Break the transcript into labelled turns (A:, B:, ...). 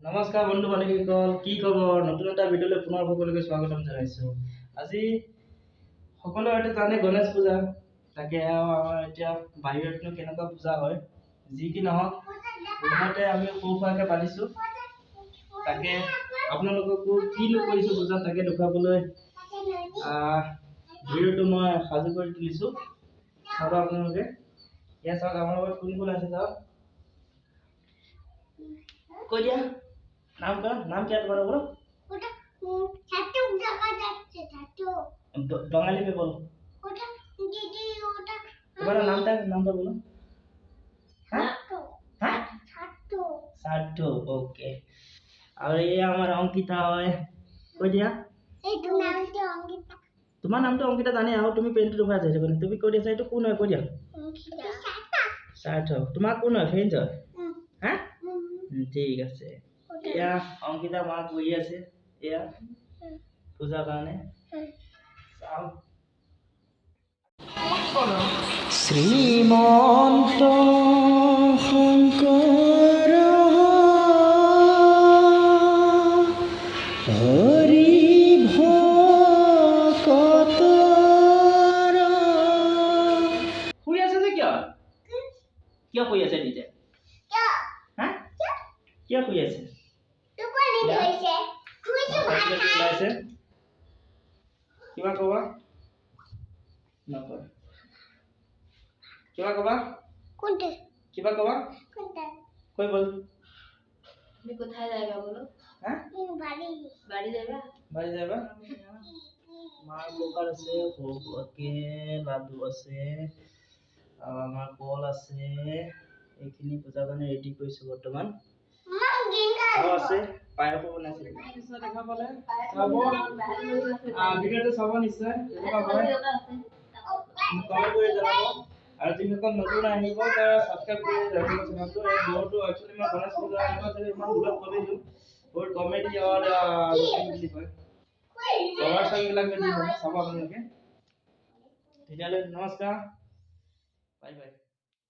A: নমস্কাৰ বন্ধু বান্ধৱীসকল, কি খবৰ? নতুন এটা ভিডিঅ'লৈ পুনৰ সকলোকে স্বাগতম জনাইছোঁ। আজি সকলোৱে হয়তো জানে গণেশ পূজা, তাকে আমাৰ এতিয়া বাহিৰতনো কেনেকুৱা পূজা হয়, যি কি নহওক ৰুমতে আমি সৰু-সুৰাকৈ পাতিছোঁ। তাকে আপোনালোককো কিনো কৰিছোঁ পূজা তাকে দেখুৱাবলৈ ভিডিঅ'টো মই সাজু কৰি তুলিছোঁ। চাব আপোনালোকে। এয়া চাওক আমাৰ লগত কোন কোন আছে চাওক। কৈ দিয়া नाम का नाम क्या तुम्हारा बोलो छाटू जगह जाते छाटू बंगाली में बोलो ओटा दीदी ओटा तुम्हारा नाम क्या नाम तो बोलो छाटू हां छाटू छाटू ओके और ये हमारा अंकिता है কৈ দিয়া এই তোমাৰ নামটো অংকিতা জানে আৰু তুমি পেনটো দুখাই যাইছে মানে তুমি কৈ দিছা এইটো কোন হয় কৈ দিয়া অংকিতা সাৰ্থ তোমাৰ কোন হয় ফ্ৰেন্ড হয় হ্যাঁ ঠিক আছে এয়া অংকিতা মা বহি আছে এয়া পূজা কাৰণে শ্ৰীমন্ত শংকৰ হৰি ভকত শুই আছে যে কিয় কিয় শুই আছে দিতে হা কিয় শুই আছে কিবা কবা নকয় কিবা কবা কোনতে কিবা কবা কোনতে কই বল তুমি কোথায় যাইবা বলো হ্যাঁ বাড়ি যাইবা মার দোকান আছে ওকে লাডু আছে আর আমার কল আছে এইখিনি পূজা কাৰণে ৰেডি কৰিছো বৰ্তমান আৰু আছে পায়সো বনাইছে নিশ্চয় দেখা পালে চাব ভিডিঅ'টো চাব নিশ্চয় কেনেকুৱা হয় কমেণ্ট কৰি জনাব আৰু যিসকল নতুন আহিব তাৰ সাবস্ক্ৰাইব কৰি ৰাখিব চেনেলটো এই ভিডিঅ'টো একচুৱেলি মই গণেশ পূজা আনিবলৈ ইমান ভিডিঅ' কৰিলোঁ বহুত কমেডি আৰু বুলি কয় কভাৰ চংবিলাক যদি চাব আপোনালোকে তেতিয়াহ'লে নমস্কাৰ বাই বাই